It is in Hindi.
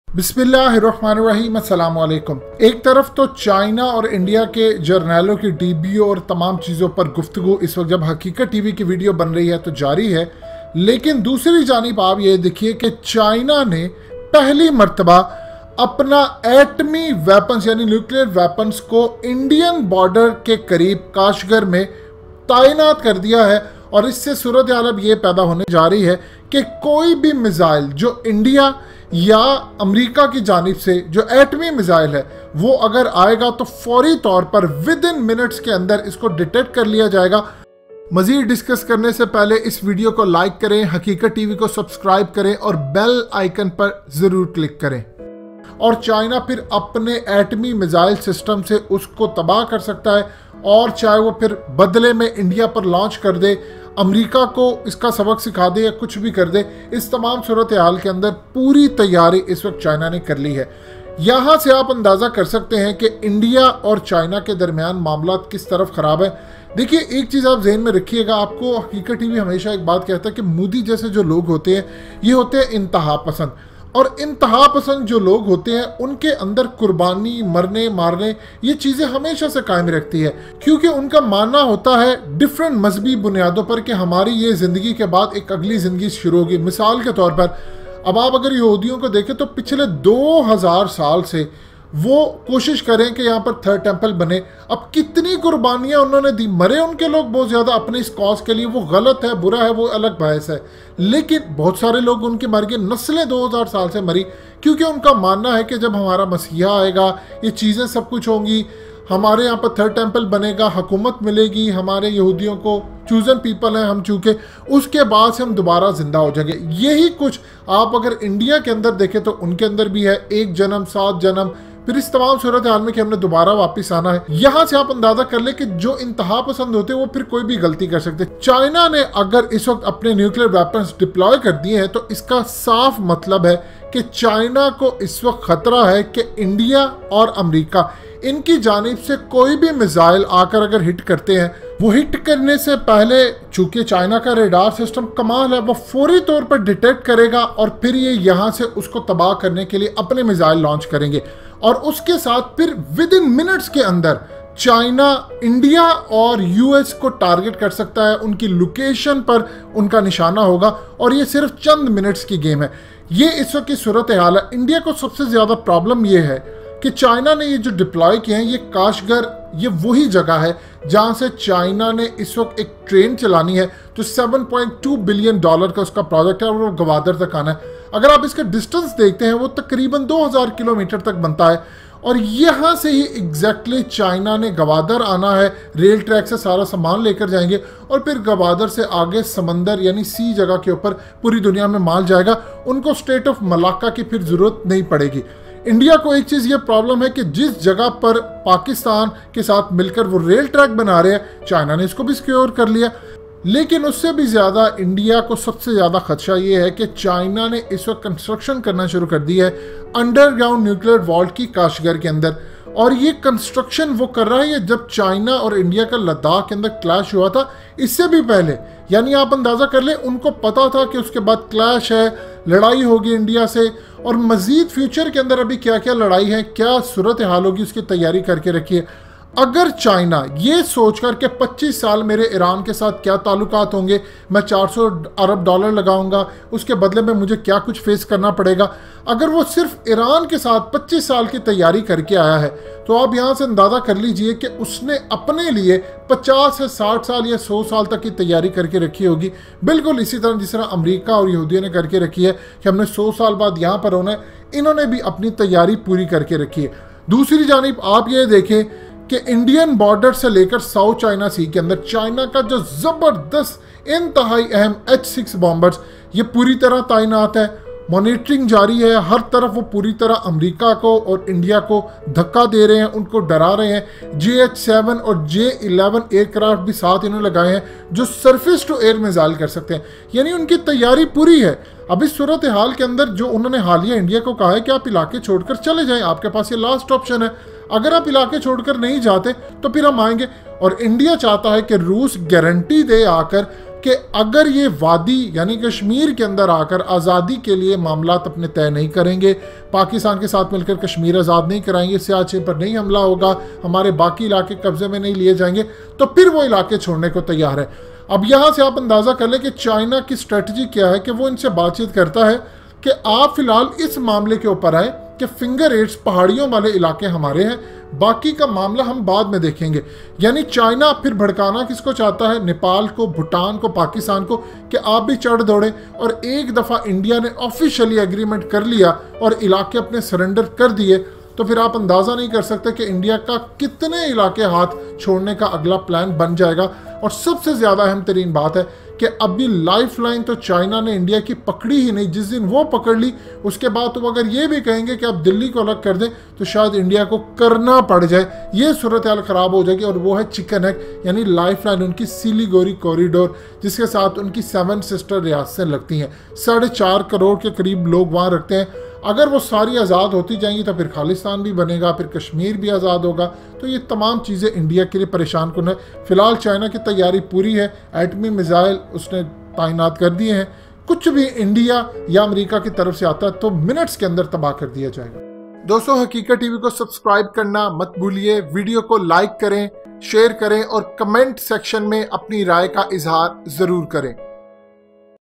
बिस्मिल्लाहिर्रहमानिर्रहीम, अस्सलाम वालेकुम। एक तरफ तो चाइना और इंडिया के जर्नैलों की डीबीओ और तमाम चीज़ों पर गुफ्तगू इस वक्त जब हकीकत टीवी की वीडियो बन रही है तो जारी है, लेकिन दूसरी जानिब आप ये देखिए कि चाइना ने पहली मर्तबा अपना एटमी वेपन्स यानी न्यूक्लियर वेपन्स को इंडियन बॉर्डर के करीब काशगर में तैनात कर दिया है। और इससे सूरत हाल अब ये पैदा होने जा रही है कि कोई भी मिसाइल जो इंडिया या अमेरिका की जानिब से जो एटमी मिसाइल है वो अगर आएगा तो फौरी तौर पर विद इन मिनट्स के अंदर इसको डिटेक्ट कर लिया जाएगा। मजीद डिस्कस करने से पहले इस वीडियो को लाइक करें, हकीकत टीवी को सब्सक्राइब करें और बेल आइकन पर ज़रूर क्लिक करें। और चाइना फिर अपने एटमी मिसाइल सिस्टम से उसको तबाह कर सकता है, और चाहे वो फिर बदले में इंडिया पर लॉन्च कर दे, अमेरिका को इसका सबक सिखा दे या कुछ भी कर दे, इस तमाम सूरत हाल के अंदर पूरी तैयारी इस वक्त चाइना ने कर ली है। यहाँ से आप अंदाज़ा कर सकते हैं कि इंडिया और चाइना के दरमियान मामला किस तरफ ख़राब है। देखिए, एक चीज़ आप जहन में रखिएगा, आपको हकीकत टीवी हमेशा एक बात कहता है कि मोदी जैसे जो लोग होते हैं ये होते हैं इंतहा पसंद, और इंतहा पसंद जो लोग होते हैं उनके अंदर कुर्बानी, मरने मारने ये चीज़ें हमेशा से कायम रखती है, क्योंकि उनका मानना होता है डिफरेंट मजहबी बुनियादों पर कि हमारी ये ज़िंदगी के बाद एक अगली ज़िंदगी शुरू होगी। मिसाल के तौर पर अब आप अगर यहूदियों को देखें तो पिछले 2000 साल से वो कोशिश करें कि यहाँ पर थर्ड टेम्पल बने। अब कितनी कुर्बानियाँ उन्होंने दी, मरे उनके लोग बहुत ज़्यादा अपने इस कॉज के लिए, वो गलत है, बुरा है, वो अलग बहस है, लेकिन बहुत सारे लोग उनके मर गए, नस्लें 2000 साल से मरी, क्योंकि उनका मानना है कि जब हमारा मसीहा आएगा ये चीज़ें सब कुछ होंगी, हमारे यहाँ पर थर्ड टेम्पल बनेगा, हुकूमत मिलेगी, हमारे यहूदियों को चूजन पीपल हैं हम, चूँकि उसके बाद से हम दोबारा जिंदा हो जाएंगे। यही कुछ आप अगर इंडिया के अंदर देखें तो उनके अंदर भी है, 1 जन्म 7 जन्म, फिर इस तमाम सूरत हाल में कि हमने दोबारा वापस आना है। यहाँ से आप अंदाजा कर ले कि जो इंतहा पसंद होते हैं वो फिर कोई भी गलती कर सकते। चाइना ने अगर इस वक्त अपने न्यूक्लियर वेपन्स डिप्लॉय कर दिए हैं तो इसका साफ मतलब है कि चाइना को इस वक्त खतरा है कि इंडिया और अमेरिका इनकी जानिब से कोई भी मिसाइल आकर अगर हिट करते हैं, वो हिट करने से पहले चूंकि चाइना का रेडार सिस्टम कमाल है, वो फौरी तौर पर डिटेक्ट करेगा और फिर ये यहाँ से उसको तबाह करने के लिए अपने मिसाइल लॉन्च करेंगे। और उसके साथ फिर विद इन मिनट्स के अंदर चाइना इंडिया और यूएस को टारगेट कर सकता है, उनकी लोकेशन पर उनका निशाना होगा, और ये सिर्फ चंद मिनट्स की गेम है। ये इस वक्त की सूरत हाल है। इंडिया को सबसे ज़्यादा प्रॉब्लम ये है कि चाइना ने ये जो डिप्लॉय किए हैं, ये काशगर, ये वही जगह है जहाँ से चाइना ने इस वक्त एक ट्रेन चलानी है, तो $7.2 बिलियन का उसका प्रोजेक्ट है और वो गवादर तक आना है। अगर आप इसका डिस्टेंस देखते हैं वो तकरीबन 2000 किलोमीटर तक बनता है, और यहाँ से ही एग्जैक्टली चाइना ने गवादर आना है, रेल ट्रैक से सारा सामान लेकर जाएंगे और फिर गवादर से आगे समंदर यानी सी जगह के ऊपर पूरी दुनिया में माल जाएगा। उनको स्टेट ऑफ मलाक्का की फिर ज़रूरत नहीं पड़ेगी। इंडिया को एक चीज़ ये प्रॉब्लम है कि जिस जगह पर पाकिस्तान के साथ मिलकर वो रेल ट्रैक बना रहे हैं, चाइना ने इसको भी सिक्योर कर लिया। लेकिन उससे भी ज़्यादा इंडिया को सबसे ज़्यादा खदशा ये है कि चाइना ने इस वक्त कंस्ट्रक्शन करना शुरू कर दी है अंडरग्राउंड न्यूक्लियर वॉल्ट की काशगर के अंदर, और ये कंस्ट्रक्शन वो कर रहा है ये जब चाइना और इंडिया का लद्दाख के अंदर क्लैश हुआ था, इससे भी पहले। यानी आप अंदाज़ा कर ले, उनको पता था कि उसके बाद क्लैश है, लड़ाई होगी इंडिया से, और मज़ीद फ्यूचर के अंदर अभी क्या क्या लड़ाई है, क्या सूरत हाल होगी, उसकी तैयारी करके रखी है। अगर चाइना ये सोचकर के 25 साल मेरे ईरान के साथ क्या ताल्लुकात होंगे, मैं $400 अरब लगाऊंगा, उसके बदले में मुझे क्या कुछ फेस करना पड़ेगा, अगर वो सिर्फ ईरान के साथ 25 साल की तैयारी करके आया है, तो आप यहाँ से अंदाज़ा कर लीजिए कि उसने अपने लिए 50 से 60 साल या 100 साल तक की तैयारी करके रखी होगी। बिल्कुल इसी तरह जिस तरह अमेरिका और यहूदियों ने करके रखी है कि हमने 100 साल बाद यहाँ पर होना है, इन्होंने भी अपनी तैयारी पूरी करके रखी है। दूसरी जानिब आप ये देखें कि इंडियन बॉर्डर से लेकर साउथ चाइना सी के अंदर चाइना का जो ज़बरदस्त इंतहाई अहम H-6 बॉम्बर्स ये पूरी तरह तैनात है, मॉनिटरिंग जारी है, हर तरफ वो पूरी तरह अमेरिका को और इंडिया को धक्का दे रहे हैं, उनको डरा रहे हैं। JH-7 और J-11 एयरक्राफ्ट भी साथ इन्होंने लगाए हैं जो सरफेस टू एयर मिसाइल कर सकते हैं, यानी उनकी तैयारी पूरी है। अब इस सूरत हाल के अंदर जो उन्होंने हालिया इंडिया को कहा है कि आप इलाके छोड़कर चले जाएं, आपके पास ये लास्ट ऑप्शन है, अगर आप इलाके छोड़कर नहीं जाते तो फिर हम आएंगे। और इंडिया चाहता है कि रूस गारंटी दे आकर कि अगर ये वादी यानी कश्मीर के अंदर आकर आज़ादी के लिए मामलात अपने तय नहीं करेंगे, पाकिस्तान के साथ मिलकर कश्मीर आज़ाद नहीं कराएंगे, सियाचिन पर नहीं हमला होगा, हमारे बाकी इलाके कब्जे में नहीं लिए जाएंगे, तो फिर वो इलाके छोड़ने को तैयार है। अब यहाँ से आप अंदाज़ा कर लें कि चाइना की स्ट्रेटजी क्या है कि वो इनसे बातचीत करता है कि आप फिलहाल इस मामले के ऊपर आए कि फिंगर एट्स पहाड़ियों वाले इलाके हमारे हैं, बाकी का मामला हम बाद में देखेंगे। यानी चाइना फिर भड़काना किसको चाहता है? नेपाल को, भूटान को, पाकिस्तान को, कि आप भी चढ़ दौड़े। और एक दफ़ा इंडिया ने ऑफिशियली एग्रीमेंट कर लिया और इलाके अपने सरेंडर कर दिए, तो फिर आप अंदाज़ा नहीं कर सकते कि इंडिया का कितने इलाके हाथ छोड़ने का अगला प्लान बन जाएगा। और सबसे ज़्यादा अहम तरीन बात है कि अभी लाइफ लाइन तो चाइना ने इंडिया की पकड़ी ही नहीं। जिस दिन वो पकड़ ली उसके बाद तो अगर ये भी कहेंगे कि आप दिल्ली को अलग कर दें तो शायद इंडिया को करना पड़ जाए। ये सूरत हाल ख़राब हो जाएगी। और वो है चिकन नेक, यानी लाइफ लाइन उनकी सिलीगुड़ी कॉरिडोर, जिसके साथ उनकी 7 सिस्टर रियासतें लगती हैं। 4.5 करोड़ के करीब लोग वहाँ रखते हैं। अगर वो सारी आज़ाद होती जाएंगी तो फिर खालिस्तान भी बनेगा, फिर कश्मीर भी आज़ाद होगा। तो ये तमाम चीज़ें इंडिया के लिए परेशान कुन है। फिलहाल चाइना की तैयारी पूरी है, एटमी मिसाइल उसने तैनात कर दिए हैं। कुछ भी इंडिया या अमेरिका की तरफ से आता है तो मिनट्स के अंदर तबाह कर दिया जाएगा। दोस्तों, हकीकत टीवी को सब्सक्राइब करना मत भूलिए, वीडियो को लाइक करें, शेयर करें और कमेंट सेक्शन में अपनी राय का इजहार ज़रूर करें।